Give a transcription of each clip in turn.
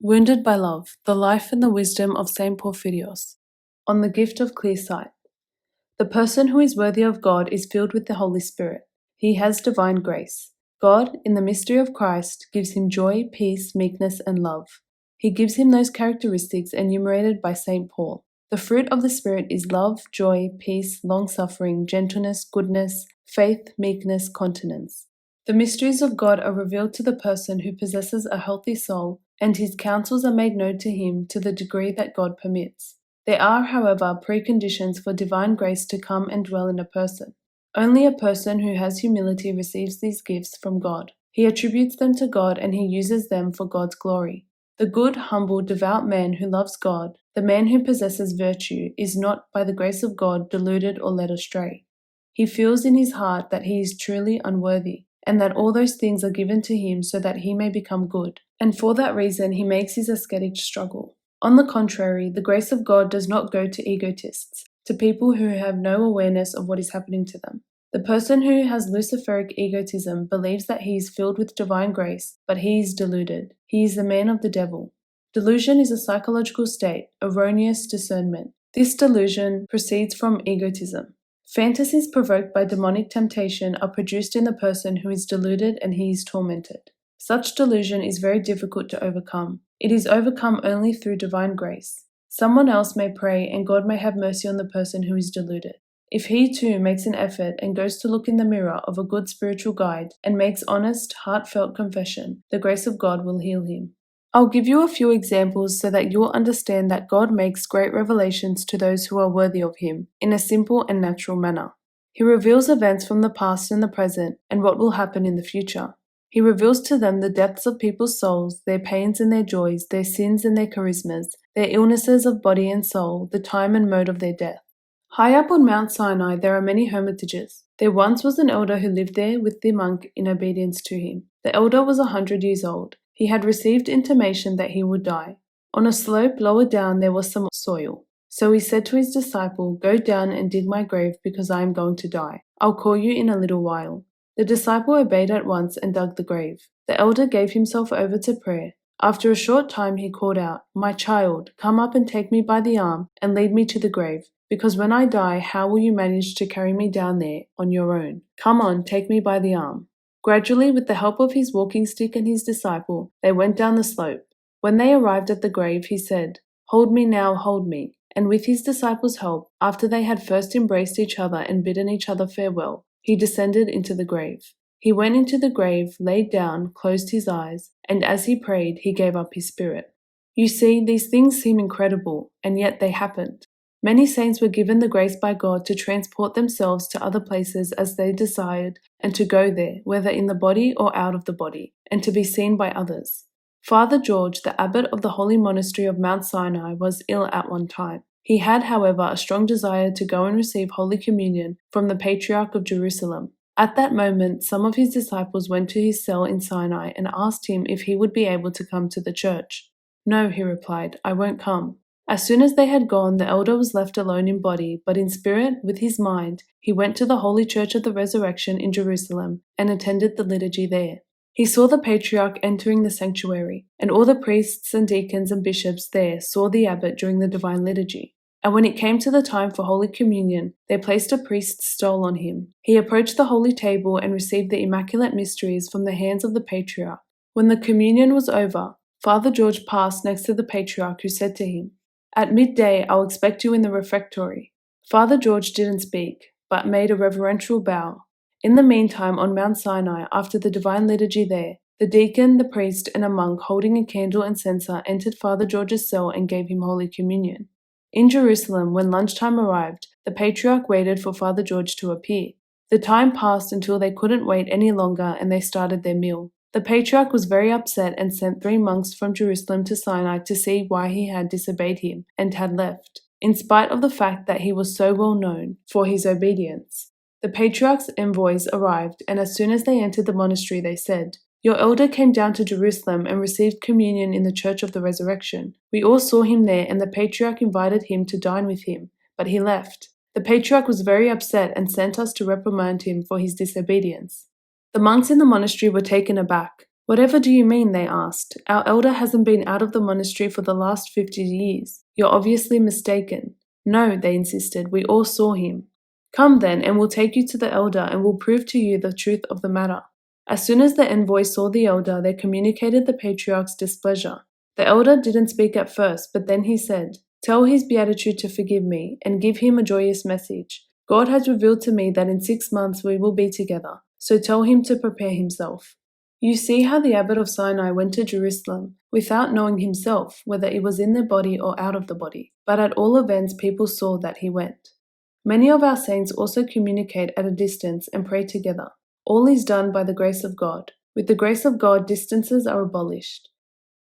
Wounded by Love, the Life and the Wisdom of Saint Porphyrios. On the gift of clear sight. The person who is worthy of God is filled with the Holy Spirit. He has divine grace. God, in the mystery of Christ, gives him joy, peace, meekness, and love. He gives him those characteristics enumerated by Saint Paul. The fruit of the Spirit is love, joy, peace, long-suffering, gentleness, goodness, faith, meekness, continence. The mysteries of God are revealed to the person who possesses a healthy soul, and his counsels are made known to him to the degree that God permits. There are, however, preconditions for divine grace to come and dwell in a person. Only a person who has humility receives these gifts from God. He attributes them to God and he uses them for God's glory. The good, humble, devout man who loves God, the man who possesses virtue, is not, by the grace of God, deluded or led astray. He feels in his heart that he is truly unworthy, and that all those things are given to him so that he may become good, and for that reason he makes his ascetic struggle. On the contrary, the grace of God does not go to egotists, to people who have no awareness of what is happening to them. The person who has luciferic egotism believes that he is filled with divine grace, but he is deluded. He is the man of the devil. Delusion is a psychological state, erroneous discernment. This delusion proceeds from egotism. Fantasies provoked by demonic temptation are produced in the person who is deluded and he is tormented. Such delusion is very difficult to overcome. It is overcome only through divine grace. Someone else may pray and God may have mercy on the person who is deluded. If he too makes an effort and goes to look in the mirror of a good spiritual guide and makes honest, heartfelt confession, the grace of God will heal him. I'll give you a few examples so that you will understand that God makes great revelations to those who are worthy of him in a simple and natural manner. He reveals events from the past and the present and what will happen in the future. He reveals to them the depths of people's souls, their pains and their joys, their sins and their charismas, their illnesses of body and soul, the time and mode of their death. High up on Mount Sinai there are many hermitages. There once was an elder who lived there with the monk in obedience to him. The elder was 100 years old. He had received intimation that he would die. On a slope lower down there was some soil. So he said to his disciple, "Go down and dig my grave because I am going to die. I'll call you in a little while." The disciple obeyed at once and dug the grave. The elder gave himself over to prayer. After a short time he called out, "My child, come up and take me by the arm and lead me to the grave, because when I die, how will you manage to carry me down there on your own? Come on, take me by the arm." Gradually, with the help of his walking stick and his disciple, they went down the slope. When they arrived at the grave, he said, "Hold me now, hold me." And with his disciples' help, after they had first embraced each other and bidden each other farewell, he descended into the grave. He went into the grave, laid down, closed his eyes, and as he prayed, he gave up his spirit. You see, these things seem incredible, and yet they happened. Many saints were given the grace by God to transport themselves to other places as they desired and to go there, whether in the body or out of the body, and to be seen by others. Father George, the abbot of the holy monastery of Mount Sinai, was ill at one time. He had, however, a strong desire to go and receive Holy Communion from the Patriarch of Jerusalem. At that moment, some of his disciples went to his cell in Sinai and asked him if he would be able to come to the church. "No," he replied, "I won't come." As soon as they had gone, the elder was left alone in body, but in spirit, with his mind, he went to the Holy Church of the Resurrection in Jerusalem and attended the liturgy there. He saw the Patriarch entering the sanctuary, and all the priests and deacons and bishops there saw the abbot during the divine liturgy. And when it came to the time for Holy Communion, they placed a priest's stole on him. He approached the holy table and received the immaculate mysteries from the hands of the Patriarch. When the communion was over, Father George passed next to the Patriarch, who said to him, "At midday I'll expect you in the refectory." Father George didn't speak, but made a reverential bow. In the meantime, on Mount Sinai, after the divine liturgy there, the deacon, the priest, and a monk holding a candle and censer entered Father George's cell and gave him Holy Communion. In Jerusalem, when lunchtime arrived, the Patriarch waited for Father George to appear. The time passed until they couldn't wait any longer and they started their meal. The Patriarch was very upset and sent 3 monks from Jerusalem to Sinai to see why he had disobeyed him and had left, in spite of the fact that he was so well known for his obedience. The Patriarch's envoys arrived, and as soon as they entered the monastery, they said, "Your elder came down to Jerusalem and received communion in the Church of the Resurrection. We all saw him there, and the Patriarch invited him to dine with him, but he left. The Patriarch was very upset and sent us to reprimand him for his disobedience." The monks in the monastery were taken aback. Whatever do you mean? They asked. Our elder hasn't been out of the monastery for the last 50 years. You're obviously mistaken. No, they insisted, we all saw him. Come then, and we'll take you to the elder and we'll prove to you the truth of the matter. As soon as the envoys saw the elder, they communicated the patriarch's displeasure. The elder didn't speak at first, but then he said, Tell his beatitude to forgive me, and give him a joyous message. God has revealed to me that in 6 months we will be together, so tell him to prepare himself. You see how the abbot of Sinai went to Jerusalem without knowing himself whether it was in the body or out of the body, but at all events people saw that he went. Many of our saints also communicate at a distance and pray together. All is done by the grace of God. With the grace of God, distances are abolished.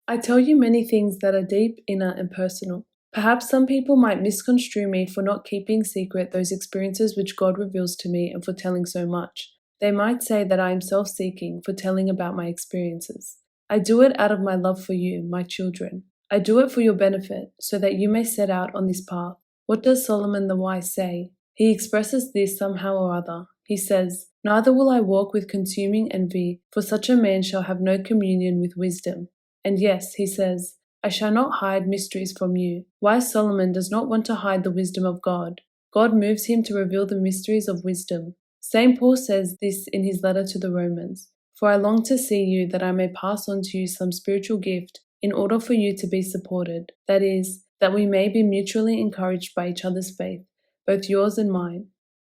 I tell you many things that are deep, inner, and personal. Perhaps some people might misconstrue me for not keeping secret those experiences which God reveals to me and for telling so much. They might say that I am self-seeking for telling about my experiences. I do it out of my love for you, my children. I do it for your benefit, so that you may set out on this path. What does Solomon the wise say? He expresses this somehow or other. He says, Neither will I walk with consuming envy, for such a man shall have no communion with wisdom. And yes, he says, I shall not hide mysteries from you. Wise Solomon does not want to hide the wisdom of God. God moves him to reveal the mysteries of wisdom. St. Paul says this in his letter to the Romans, For I long to see you that I may pass on to you some spiritual gift in order for you to be supported, that is, that we may be mutually encouraged by each other's faith, both yours and mine.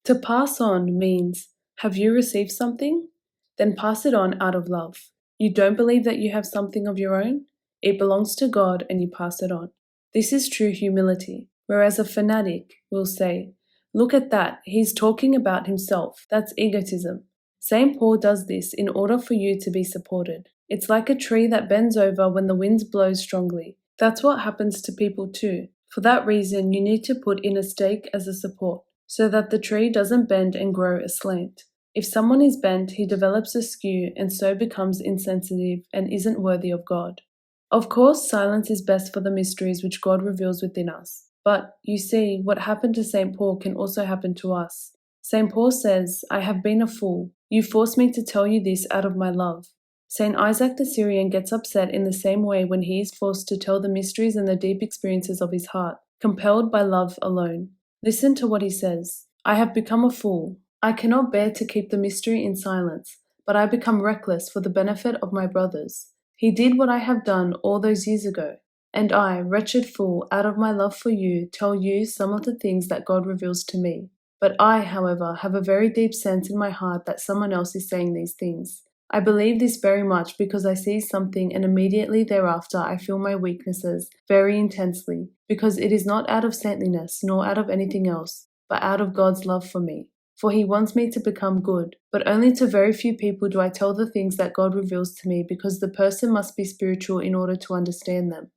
To pass on means, have you received something? Then pass it on out of love. You don't believe that you have something of your own? It belongs to God and you pass it on. This is true humility, whereas a fanatic will say, Look at that, he's talking about himself. That's egotism. St. Paul does this in order for you to be supported. It's like a tree that bends over when the wind blows strongly. That's what happens to people too. For that reason, you need to put in a stake as a support, so that the tree doesn't bend and grow aslant. If someone is bent, he develops a skew and so becomes insensitive and isn't worthy of God. Of course, silence is best for the mysteries which God reveals within us. But, you see, what happened to St. Paul can also happen to us. St. Paul says, I have been a fool. You forced me to tell you this out of my love. St. Isaac the Syrian gets upset in the same way when he is forced to tell the mysteries and the deep experiences of his heart, compelled by love alone. Listen to what he says. I have become a fool. I cannot bear to keep the mystery in silence, but I become reckless for the benefit of my brothers. He did what I have done all those years ago. And I, wretched fool, out of my love for you, tell you some of the things that God reveals to me. But I, however, have a very deep sense in my heart that someone else is saying these things. I believe this very much because I see something and immediately thereafter I feel my weaknesses very intensely, because it is not out of saintliness nor out of anything else, but out of God's love for me. For he wants me to become good, but only to very few people do I tell the things that God reveals to me because the person must be spiritual in order to understand them.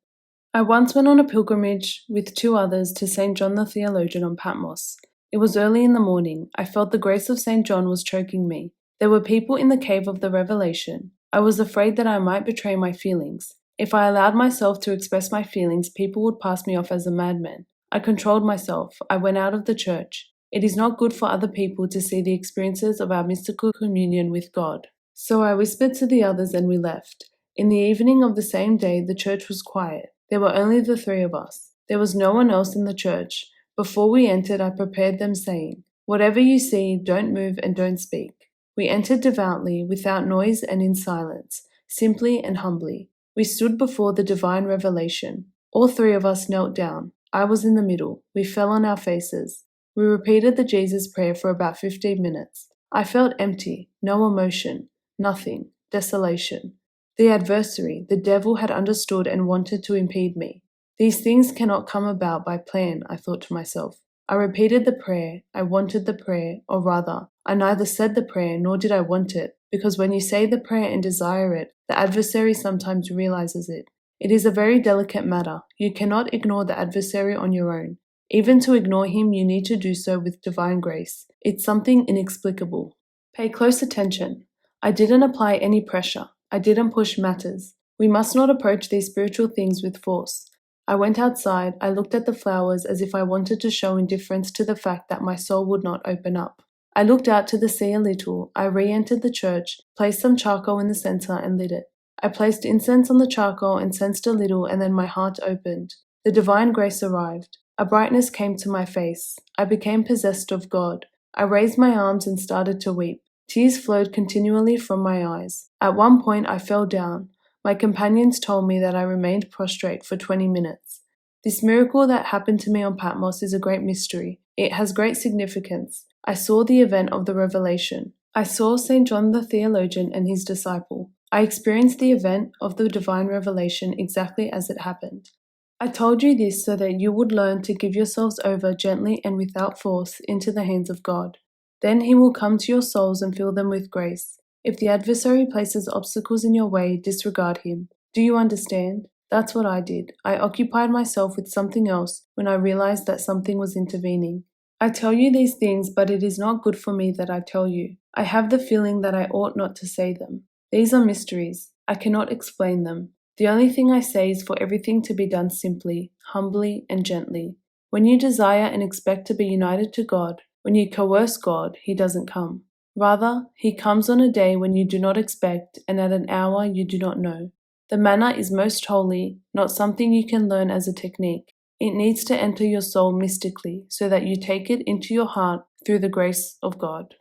I once went on a pilgrimage with 2 others to St. John the Theologian on Patmos. It was early in the morning. I felt the grace of St. John was choking me. There were people in the cave of the Revelation. I was afraid that I might betray my feelings. If I allowed myself to express my feelings, people would pass me off as a madman. I controlled myself. I went out of the church. It is not good for other people to see the experiences of our mystical communion with God. So I whispered to the others and we left. In the evening of the same day, the church was quiet. There were only the 3 of us. There was no one else in the church. Before we entered, I prepared them, saying, Whatever you see, don't move and don't speak. We entered devoutly, without noise and in silence, simply and humbly. We stood before the divine revelation. All 3 of us knelt down. I was in the middle. We fell on our faces. We repeated the Jesus prayer for about 15 minutes. I felt empty, no emotion, nothing, desolation. The adversary, the devil, had understood and wanted to impede me. These things cannot come about by plan, I thought to myself. I repeated the prayer. I wanted the prayer, or rather, I neither said the prayer nor did I want it, because when you say the prayer and desire it, the adversary sometimes realizes it. It is a very delicate matter. You cannot ignore the adversary on your own. Even to ignore him, you need to do so with divine grace. It's something inexplicable. Pay close attention. I didn't apply any pressure. I didn't push matters. We must not approach these spiritual things with force. I went outside. I looked at the flowers as if I wanted to show indifference to the fact that my soul would not open up. I looked out to the sea a little. I re-entered the church, placed some charcoal in the center and lit it. I placed incense on the charcoal and sensed a little, and then my heart opened. The divine grace arrived. A brightness came to my face. I became possessed of God. I raised my arms and started to weep. Tears flowed continually from my eyes. At one point, I fell down. My companions told me that I remained prostrate for 20 minutes. This miracle that happened to me on Patmos is a great mystery. It has great significance. I saw the event of the revelation. I saw St. John the theologian and his disciple. I experienced the event of the divine revelation exactly as it happened. I told you this so that you would learn to give yourselves over gently and without force into the hands of God. Then he will come to your souls and fill them with grace. If the adversary places obstacles in your way, disregard him. Do you understand? That's what I did. I occupied myself with something else when I realized that something was intervening. I tell you these things, but it is not good for me that I tell you. I have the feeling that I ought not to say them. These are mysteries. I cannot explain them. The only thing I say is for everything to be done simply, humbly, and gently. When you desire and expect to be united to God, when you coerce God, he doesn't come. Rather, he comes on a day when you do not expect and at an hour you do not know. The manna is most holy, not something you can learn as a technique. It needs to enter your soul mystically so that you take it into your heart through the grace of God.